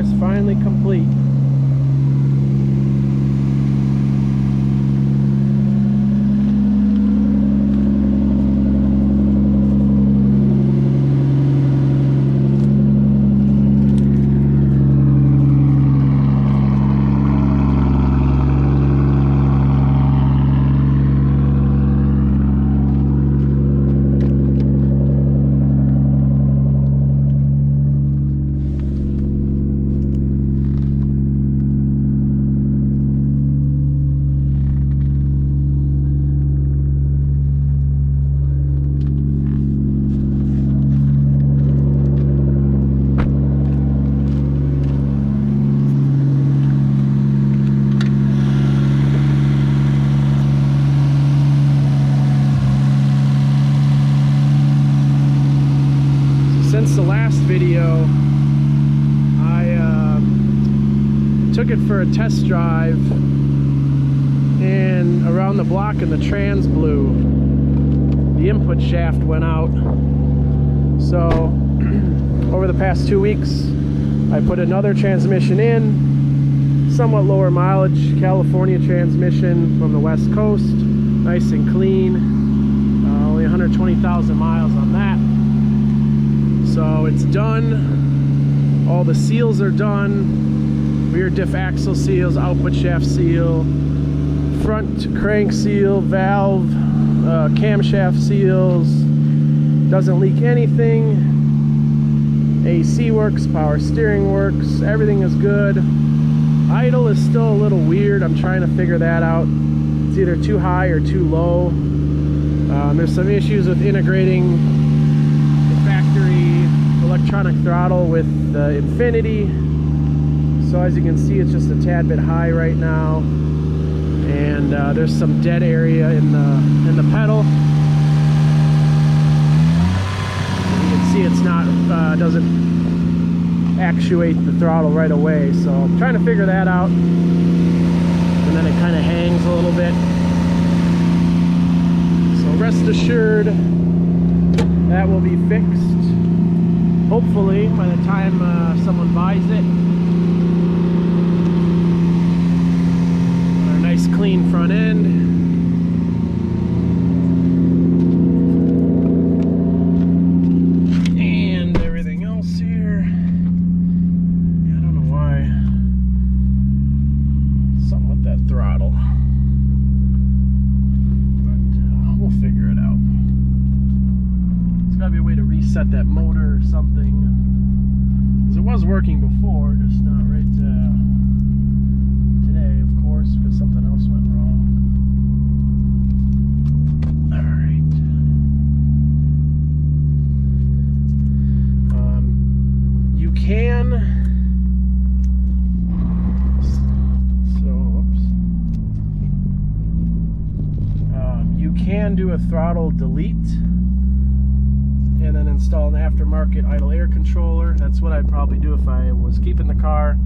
is finally complete. Since the last video, I took it for a test drive, and around the block and the trans blew. The input shaft went out. So over the past 2 weeks, I put another transmission in, somewhat lower mileage California transmission from the West Coast, nice and clean, only 120,000 miles on that. So it's done. All the seals are done. Rear diff axle seals, output shaft seal, front crank seal, valve, camshaft seals. Doesn't leak anything. AC works, power steering works, everything is good. Idle is still a little weird. I'm trying to figure that out. It's either too high or too low. There's some issues with integrating electronic throttle with the Infinity. So as you can see, it's just a tad bit high right now, and there's some dead area in the pedal. You can see it's not doesn't actuate the throttle right away, so I'm trying to figure that out. And then it kind of hangs a little bit, so rest assured that will be fixed, hopefully by the time someone buys it. Our nice clean front end. And everything else here. Yeah, I don't know why. Something with that throttle. But we'll figure it out. There's gotta be a way to reset that motor or something. Because it was working before, just not right today, of course, because something else went wrong. Alright. You can... you can do a throttle delete and then install an aftermarket idle air controller. That's what I'd probably do if I was keeping the car,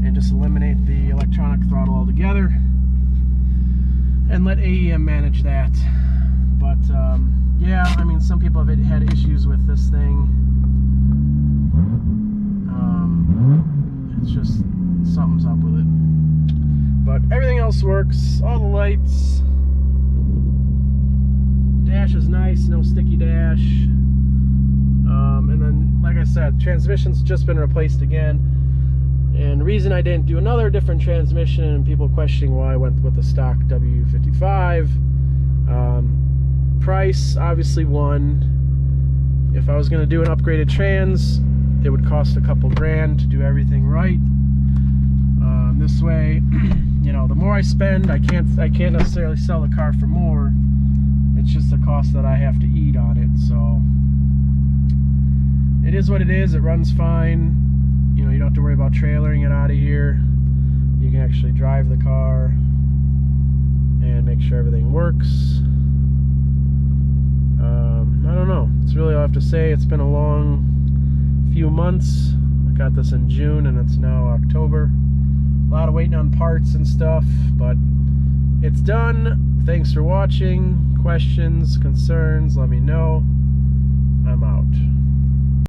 and just eliminate the electronic throttle altogether and let AEM manage that. But yeah, I mean, some people have had issues with this thing. It's just something's up with it, but everything else works. All the lights. Dash is nice, no sticky dash. And then, like I said, transmission's just been replaced again. And the reason I didn't do another different transmission, and people questioning why I went with the stock W55, price, obviously one. If I was going to do an upgraded trans, it would cost a couple grand to do everything right. This way, you know, the more I spend, I can't necessarily sell the car for more. It's just the cost that I have to eat on it. So it is what it is. It runs fine. You know, you don't have to worry about trailering it out of here. You can actually drive the car and make sure everything works. I don't know. It's really all I have to say. It's been a long few months. I got this in June and it's now October. A lot of waiting on parts and stuff, but it's done. Thanks for watching. Questions, concerns, let me know.